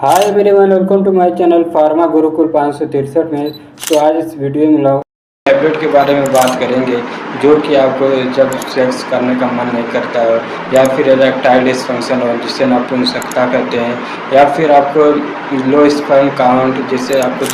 Hi everyone, welcome to my channel pharma Gurukul 563 में। तो आज इस वीडियो में लोग टैबलेट के बारे में बात करेंगे जो कि आपको जब सेक्स करने का मन नहीं करता है या फिर इरेक्टाइल डिसफंक्शन हो जिससे नपुंसकता कहते हैं, या फिर आपको लो स्पर्म काउंट जिससे आपको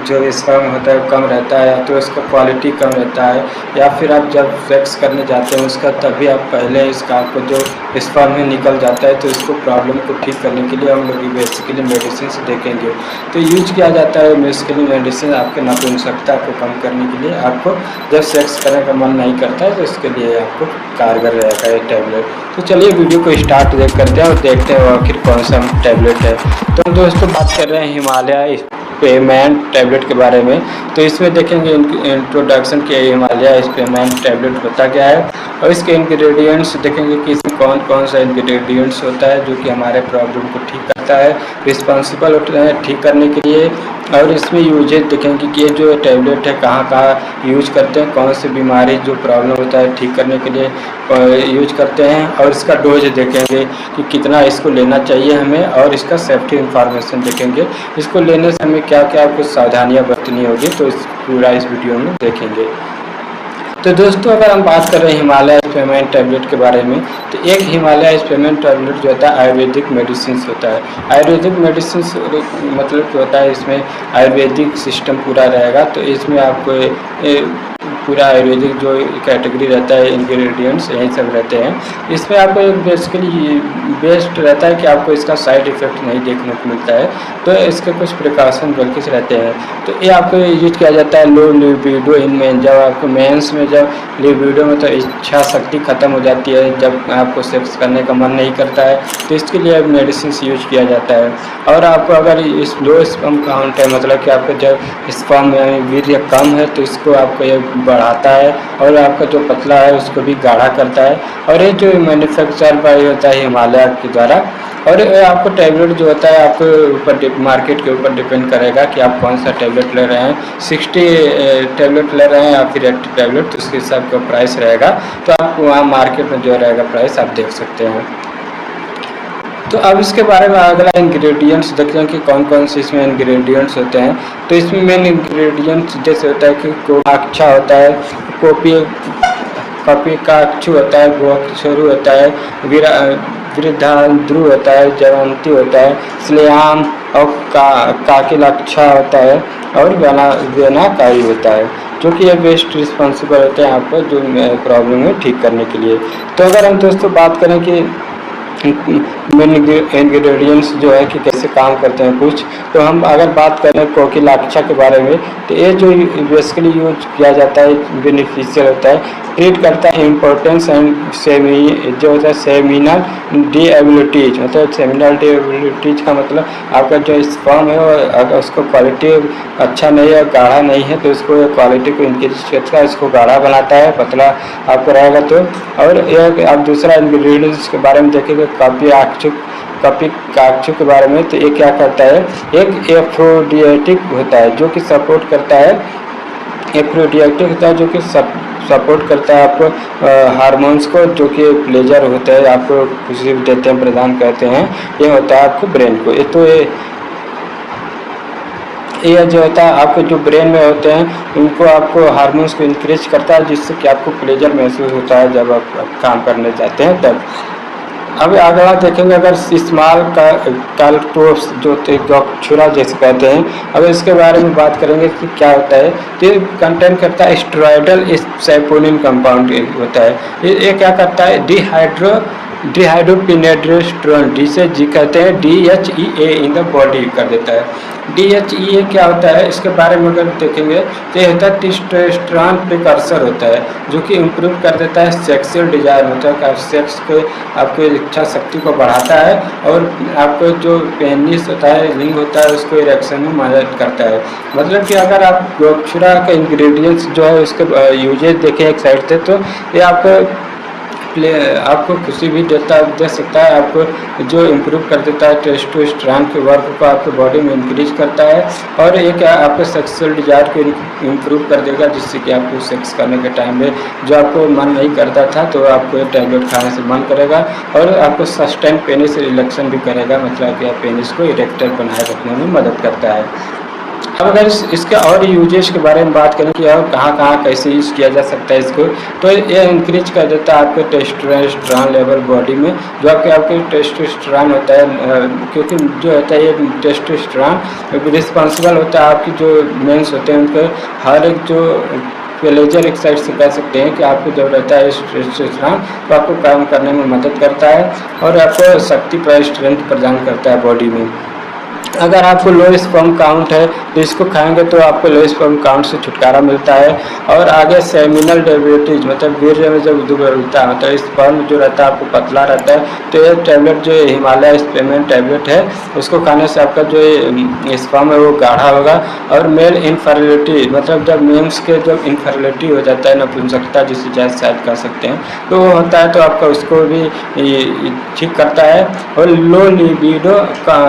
जो स्पर्म होता है कम रहता है, या तो उसका क्वालिटी कम रहता है, या फिर आप जब सेक्स करने जाते हैं उसका तभी आप पहले इसका आपको जो स्पर्म में निकल जाता है, तो इसको प्रॉब्लम को ठीक करने के लिए हम लोग बेसिकली मेडिसिन से देखेंगे। तो यूज किया जाता है बेसिकली मेडिसिन आपके नपुंसकता को कम करने के लिए। आपको जब सेक्स करने का मन नहीं करता है तो इसके लिए आपको कारगर रहेगा ये टैबलेट। तो चलिए वीडियो को स्टार्ट करते हैं और देखते हैं आखिर कौन सा टैबलेट है। तो दोस्तों बात कर रहे हैं हिमालय स्पेमेंट टैबलेट के बारे में। तो इसमें देखेंगे इंट्रोडक्शन के हिमालय स्पेमेंट टैबलेट होता क्या है और इसके इंग्रेडिएंट्स देखेंगे कि इसमें कौन कौन सा इंग्रेडिएंट्स होता है जो कि हमारे प्रॉब्लम को ठीक करता है, रिस्पॉन्सिबल होता है ठीक करने के लिए। और इसमें यूजेज देखेंगे कि ये जो टैबलेट है कहाँ कहाँ यूज करते हैं, कौन सी बीमारी जो प्रॉब्लम होता है ठीक करने के लिए यूज करते हैं, और इसका डोज देखेंगे कि कितना इसको लेना चाहिए हमें, और इसका सेफ्टी इंफॉर्मेशन देखेंगे। इसको लेने से हमें क्या क्या कुछ सावधानियाँ बरतनी होगी, तो पूरा इस वीडियो में देखेंगे। तो दोस्तों अगर हम बात कर रहे हैं हिमालय स्पेमेंट टैबलेट के बारे में, तो एक हिमालय स्पेमेंट टैबलेट जो होता है आयुर्वेदिक मेडिसिन होता है। आयुर्वेदिक मेडिसिन मतलब क्या होता है, इसमें आयुर्वेदिक सिस्टम पूरा रहेगा। तो इसमें आपको पूरा आयुर्वेदिक जो कैटेगरी रहता है, इंग्रेडिएंट्स यही सब रहते हैं। इसमें आपको बेसिकली बेस्ट रहता है कि आपको इसका साइड इफ़ेक्ट नहीं देखने को मिलता है, तो इसके कुछ प्रिकॉशन बल्कि से रहते हैं। तो ये आपको यूज किया जाता है लो लिबिडो इन मेन, जब आपको मेंस में जब लिबिडो में तो इच्छा शक्ति खत्म हो जाती है, जब आपको सेक्स करने का मन नहीं करता है, तो इसके लिए मेडिसिन यूज किया जाता है। और आपको अगर इस लो स्पर्म काउंट है, मतलब कि आपको जब स्पर्म यानी वीर्य कम है, तो इसको आपको ये बढ़ाता है, और आपका जो पतला है उसको भी गाढ़ा करता है। और ये जो मैन्युफैक्चर बाय होता है हिमालय के द्वारा। और आपको टैबलेट जो होता है आपको ऊपर मार्केट के ऊपर डिपेंड करेगा कि आप कौन सा टैबलेट ले रहे हैं। 60 टैबलेट ले रहे हैं या फिर 80 टैबलेट, तो उसके हिसाब का प्राइस रहेगा। तो आप वहाँ मार्केट में जो रहेगा प्राइस आप देख सकते हैं। तो अब इसके बारे में अगला इंग्रेडिएंट्स देखते हैं कि कौन कौन से इसमें इंग्रेडिएंट्स होते हैं। तो इसमें मेन इंग्रेडिएंट्स जैसे होता है कि कोकाक्षा होता है, कॉपी का अक्षु होता है, गोक्षरु होता है, वृद्धांध्रु होता है, जयंती होता है, स्लेयाम और काकिलाक्षा होता है, और वेनाकाई होता है, जो कि ये बेस्ट रिस्पॉन्सिबल होते हैं आपको जो प्रॉब्लम है ठीक करने के लिए। तो अगर हम दोस्तों बात करें कि मेन इंग्रेडिएंट्स जो है कि कैसे काम करते हैं कुछ, तो हम अगर बात करें कोकिलाक्षा के बारे में, तो ये जो बेसिकली यूज किया जाता है बेनिफिशियल होता है, ट्रीट करता है इम्पोर्टेंस एंड जो होता है सेमिनल डिएबिलिटीज, मतलब सेमिनल डिएबिलिटीज का मतलब आपका जो स्पर्म है अगर उसको क्वालिटी अच्छा नहीं है, गाढ़ा नहीं है, तो उसको क्वालिटी को इंक्रीज करता है, इसको गाढ़ा बनाता है, पतला आपको रहेगा। तो और एक आप दूसरा इंग्रेडिएंट्स के बारे में देखेंगे कॉपी काक्षु के बारे में, तो ये क्या करता है, एक एफ्रोडिएटिक होता है जो कि सपोर्ट करता है, एफ्रोडिएटिक होता है जो कि सपोर्ट करता है आपको हार्मोन्स को, जो कि प्लेजर होता है, आपको खुशी देते हैं, प्रदान करते हैं, ये होता है आपको ब्रेन को। ये जो होता है आपके जो ब्रेन में होते हैं उनको आपको हार्मोन्स को इंक्रीज करता है, जिससे कि आपको प्लेजर महसूस होता है जब आप काम करने जाते हैं तब। अब अगला देखेंगे अगर स्मॉल काल्टोस जो गक्षुरा जैसे कहते हैं, अब इसके बारे में बात करेंगे कि क्या होता है। तो ये कंटेंट करता है स्टेरॉयडल सैपोनिन कंपाउंड होता है। ये क्या करता है, डिहाइड्रोपिनेड्रेस्ट्रोन, जिसे जी कहते हैं DHEA इन द बॉडी कर देता है। DHEA क्या होता है, इसके बारे में अगर देखेंगे तो ये होता है टेस्टोस्टेरोन प्रिकर्सर होता है, जो कि इम्प्रूव कर देता है सेक्सुअल डिजायर, मतलब कि सेक्स को आपको इच्छा शक्ति को बढ़ाता है, और आपको जो पेनिस होता है, लिंग होता है, उसको इरेक्शन में मदद करता है। मतलब कि अगर आप गोक्षुरा का इंग्रेडिएंट्स जो है उसके यूजेज देखें एक साइड से, तो ये आपको आपको खुशी भी दे सकता है। आपको जो इम्प्रूव कर देता है टेस्टोस्टेरोन के वर्क को आपके बॉडी में इंक्रीज करता है, और एक आपके सेक्सुअल डिजायर को इम्प्रूव कर देगा, जिससे कि आपको सेक्स करने के टाइम में जो आपको मन नहीं करता था तो आपको ये टैबलेट खाने से मन करेगा, और आपको सस्टेन पेनिस रिलैक्सन भी करेगा, मतलब कि आप पेनिस को इरेक्टर बनाए रखने में मदद करता है। अब अगर इसके और यूजेस के बारे में बात करें कि और कहाँ कैसे यूज़ किया जा सकता है इसको, तो ये इंक्रीज कर देता है आपके टेस्टोस्टेरोन लेवल बॉडी में, जो आपके टेस्टोस्टेरोन होता है, क्योंकि जो होता है ये टेस्टोस्टेरोन रिस्पॉन्सिबल होता है आपकी जो मेंस होते हैं उनके हर एक जो प्लेजर एक्साइट से कह सकते हैं कि आपको जब रहता है टेस्टोस्टेरोन तो आपको काम करने में मदद करता है, और आपको शक्ति पर स्ट्रेंथ प्रदान करता है बॉडी में। अगर आपको लो स्पर्म काउंट है तो इसको खाएंगे तो आपको लो स्पर्म काउंट से छुटकारा मिलता है। और आगे सेमिनल डायबिटीज मतलब वीर्य में जब दुबलता है, मतलब स्पर्म जो रहता है आपको पतला रहता है, तो ये टैबलेट जो हिमालय स्पेमेंट टैबलेट है उसको खाने से आपका जो स्पर्म है वो गाढ़ा होगा। और मेल इनफर्टिलिटी मतलब जब मेंस के जब इनफर्टिलिटी हो जाता है, नपुंसकता जिसे जायज शायद कह सकते हैं, तो वो होता है तो आपका उसको भी ठीक करता है। और लो लिबिडो का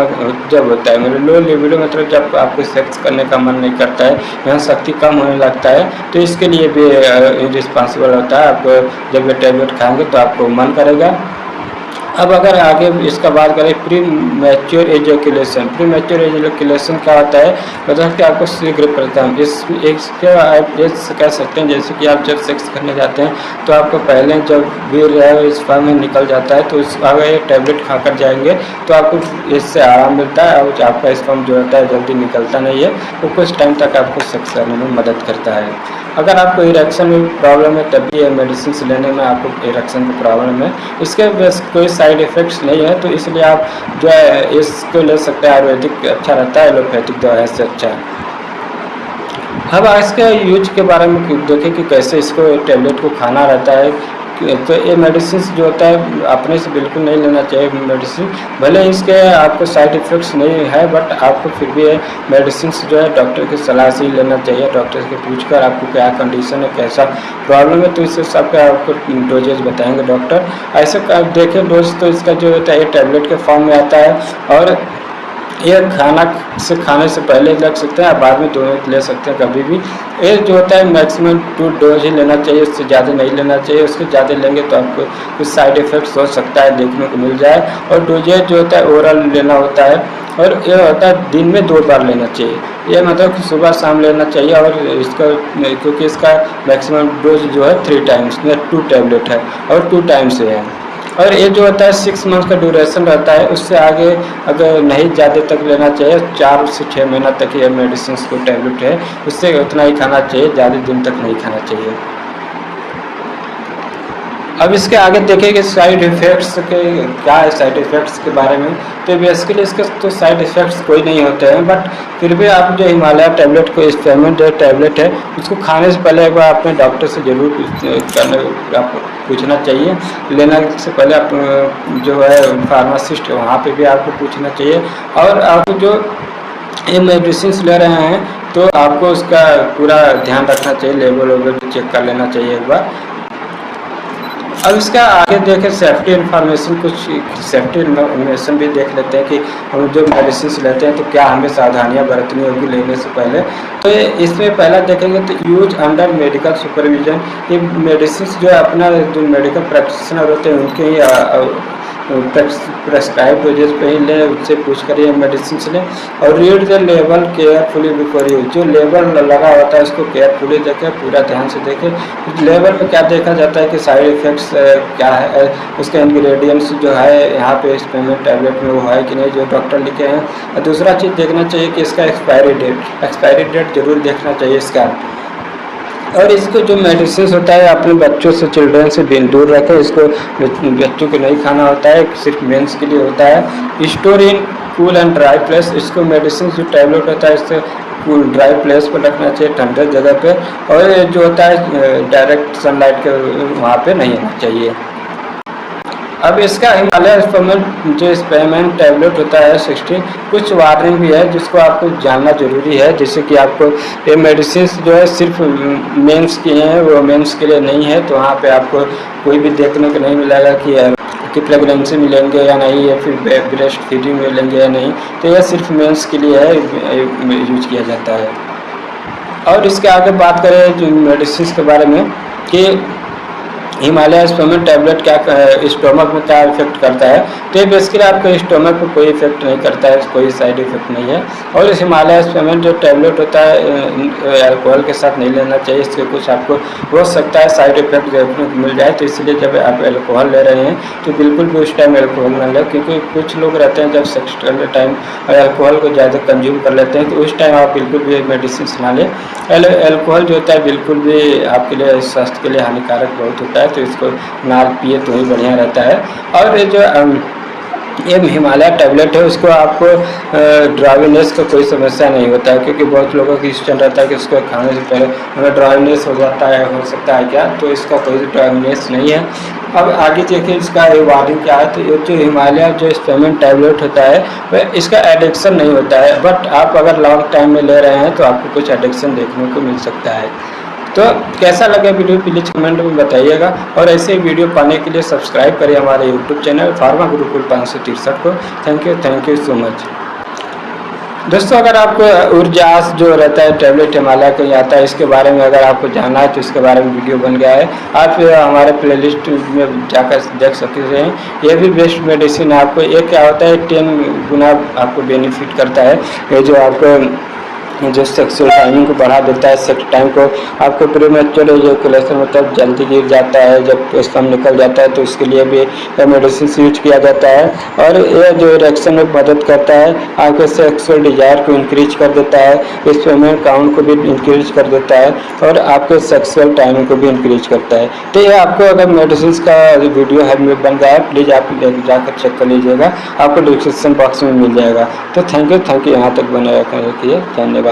जब होता है, मतलब लो लिबिडो मतलब जब आपको सेक्स करने का मन नहीं करता है, यहाँ शक्ति कम होने लगता है, तो इसके लिए भी रिस्पॉन्सिबल होता है। आप जब ये टैबलेट खाएंगे तो आपको मन करेगा। अब अगर आगे इसका बात करें pre mature education, pre mature education क्या होता है, मतलब कि आपको शीघ्र प्रथम इसके आप ये कह सकते हैं जैसे कि आप जब सेक्स करने जाते हैं तो आपको पहले जब वीर्य है स्पर्म में निकल जाता है, तो अगर ये टैबलेट खाकर जाएंगे तो आपको इससे आराम मिलता है, और आपका स्पर्म जो होता है जल्दी निकलता नहीं है, तो कुछ टाइम तक आपको सेक्स करने में मदद करता है। अगर आपको इरेक्शन में प्रॉब्लम है तभी ये मेडिसिन लेने में आपको इरेक्शन की प्रॉब्लम है, इसके बस कोई साइड इफ़ेक्ट्स नहीं है, तो इसलिए आप जो है इसको ले सकते हैं। आयुर्वेदिक अच्छा रहता है, एलोपैथिक दवा से अच्छा है। अब इसके यूज के बारे में देखें कि कैसे इसको टैबलेट को खाना रहता है। तो ये मेडिसिन जो होता है अपने से बिल्कुल नहीं लेना चाहिए मेडिसिन, भले इसके आपको साइड इफ़ेक्ट्स नहीं है, बट आपको फिर भी मेडिसिन जो है डॉक्टर की सलाह से ही लेना चाहिए। डॉक्टर से पूछकर आपको क्या कंडीशन है, कैसा प्रॉब्लम है, तो इस हिसाब से आपको डोजेज बताएंगे डॉक्टर। ऐसे आप देखें डोज तो इसका जो होता है टैबलेट के फॉर्म में आता है, और ये खाने से पहले लग सकते हैं, बाद में दोनों ले सकते हैं कभी भी। ये जो होता है मैक्सिमम 2 डोज ही लेना चाहिए, उससे ज़्यादा नहीं लेना चाहिए। उसके ज़्यादा लेंगे तो आपको कुछ साइड इफ़ेक्ट्स हो सकता है देखने को मिल जाए। और डोजेज जो होता है ओरल लेना होता है, और ये होता है दिन में 2 बार लेना चाहिए। ये मतलब कि सुबह शाम लेना चाहिए, और इसका क्योंकि इसका मैक्सिमम डोज जो है 3 टाइम्स में 2 टैबलेट है, और 2 टाइम्स है। और ये जो होता है 6 मंथ का ड्यूरेशन रहता है, उससे आगे अगर नहीं ज़्यादा तक लेना चाहिए। 4 से 6 महीना तक ये मेडिसिन को टैबलेट है, उससे उतना ही खाना चाहिए, ज़्यादा दिन तक नहीं खाना चाहिए। अब इसके आगे देखेंगे साइड इफ़ेक्ट्स के क्या है, साइड इफ़ेक्ट्स के बारे में। तो बेसिकली इसके तो साइड इफ़ेक्ट्स कोई नहीं होते हैं, बट फिर भी आप जो हिमालय टैबलेट को स्पेमेंट जो टैबलेट है उसको खाने से पहले एक बार अपने डॉक्टर से ज़रूर आप पूछना चाहिए। लेना से पहले आप जो है फार्मासिस्ट है वहाँ पे भी आपको पूछना चाहिए। और आप जो ये मेडिसिन ले रहे हैं तो आपको उसका पूरा ध्यान रखना चाहिए, लेवल वेवल चेक कर लेना चाहिए एक बार। अब इसका आगे देखें सेफ्टी इन्फॉर्मेशन, कुछ सेफ्टी इन्फॉर्मेशन भी देख लेते हैं कि हम जो मेडिसिन लेते हैं तो क्या हमें सावधानियां बरतनी होगी लेने से पहले। तो इसमें पहला देखेंगे तो यूज अंडर मेडिकल सुपरविजन। ये मेडिसिन जो है अपना जो मेडिकल प्रैक्टिशनर होते हैं उनके ही प्रेस्क्राइब डोजेज पे ही लें, उससे पूछ कर ये मेडिसिन लें। और read the level carefully before use, जो लेवल लगा होता है उसको केयरफुली देखें, पूरा ध्यान से देखें। लेवल में क्या देखा जाता है कि साइड इफ़ेक्ट्स क्या है, उसके इंग्रेडिएंट्स जो है यहाँ पे स्पेमेंट टैबलेट में वो है कि नहीं जो डॉक्टर लिखे हैं। और दूसरा चीज़ देखना चाहिए कि इसका एक्सपायरी डेट जरूर देखना चाहिए इसका। और इसको जो मेडिसिन होता है अपने बच्चों से, चिल्ड्रन से दूर रखें। इसको बच्चों को नहीं खाना होता है, सिर्फ मेंस के लिए होता है। Store in cool and dry place, इसको मेडिसिन जो टैबलेट होता है इससे कूल ड्राई प्लेस पर रखना चाहिए, ठंडे जगह पे। और जो होता है डायरेक्ट सनलाइट के वहाँ पे नहीं होना चाहिए। अब इसका हिमालय स्पेमेंट जो स्पेमेंट टैबलेट होता है 60, कुछ वार्निंग भी है जिसको आपको जानना जरूरी है। जैसे कि आपको ये मेडिसिन जो है सिर्फ मेंस की हैं, वो मेंस के लिए नहीं है। तो वहाँ पे आपको कोई भी देखने को नहीं मिलेगा कि प्रेगनेंसी मिलेंगे या नहीं, या फिर ब्रेस्ट फीडिंग मिलेंगे या नहीं। तो यह सिर्फ मेंस के लिए है, यूज किया जाता है। और इसके आगे बात करें जो मेडिसिन के बारे में कि हिमालय स्पेमेंट टैबलेट क्या स्टोमक में क्या इफेक्ट करता है, तो ये बेसिकली आपके स्टोमक पर कोई इफेक्ट नहीं करता है, कोई साइड इफेक्ट नहीं है। और इस हिमालय स्पेमेंट जो टैबलेट होता है अल्कोहल के साथ नहीं लेना चाहिए। इसके कुछ आपको हो सकता है साइड इफेक्ट देखने को मिल जाए। तो इसलिए जब आप अल्कोहल ले रहे हैं तो बिल्कुल भी उस टाइम अल्कोहल ना लें, क्योंकि कुछ लोग रहते हैं जब सेक्स करते टाइम अल्कोहल को ज़्यादा कंज्यूम कर लेते हैं, तो उस टाइम आप बिल्कुल भी मेडिसिन ना लें। अल्कोहल जो होता है बिल्कुल भी आपके लिए स्वास्थ्य के लिए हानिकारक बहुत होता है, तो इसको ना पिए तो ही बढ़िया रहता है। और ये जो ये हिमालय टैबलेट है उसको आपको ड्राइनेस का कोई समस्या नहीं होता है, क्योंकि बहुत लोगों की क्वेश्चन रहता है कि इसको खाने से पहले हमें ड्राइनेस हो जाता है, हो सकता है क्या, तो इसका कोई ड्राइनेस नहीं है। अब आगे देखिए इसका वार्निंग क्या है। तो ये जो हिमालय जो स्पेमेंट टैबलेट होता है वह इसका एडिक्शन नहीं होता है, बट आप अगर लॉन्ग टाइम में ले रहे हैं तो आपको कुछ एडिक्शन देखने को मिल सकता है। तो कैसा लगा वीडियो प्लीज़ कमेंट में बताइएगा, और ऐसे वीडियो पाने के लिए सब्सक्राइब करिए हमारे यूट्यूब चैनल फार्मा गुरुकुल 563 को। Thank you so much. दोस्तों अगर आपको ऊर्जास जो रहता है टैबलेट हिमालय का आता है, इसके बारे में अगर आपको जानना है तो इसके बारे में वीडियो बन गया है, आप हमारे प्लेलिस्ट में जाकर देख सकते हैं। ये भी बेस्ट मेडिसिन है। आपको ये क्या होता है 10 गुना आपको बेनिफिट करता है। ये जो आपको जो सेक्सुअल टाइमिंग को बढ़ा देता है, सेक्स टाइम को आपको प्रीमेच्योर एजाकुलेशन मतलब जल्दी गिर जाता है, जब स्पर्म निकल जाता है, तो उसके लिए भी मेडिसिन यूज किया जाता है। और यह जो इरेक्शन में मदद करता है, आपके सेक्सुअल डिजायर को इंक्रीज कर देता है, स्पर्म काउंट को भी इंक्रीज कर देता है, और आपके सेक्सुअल टाइमिंग को भी इंक्रीज करता है। तो ये आपको अगर मेडिसिन का वीडियो है बन गया है, प्लीज़ आप जाकर चेक कर लीजिएगा, आपको डिस्क्रिप्शन बॉक्स में मिल जाएगा। तो थैंक यू यहाँ तक बनाया रखिए। धन्यवाद।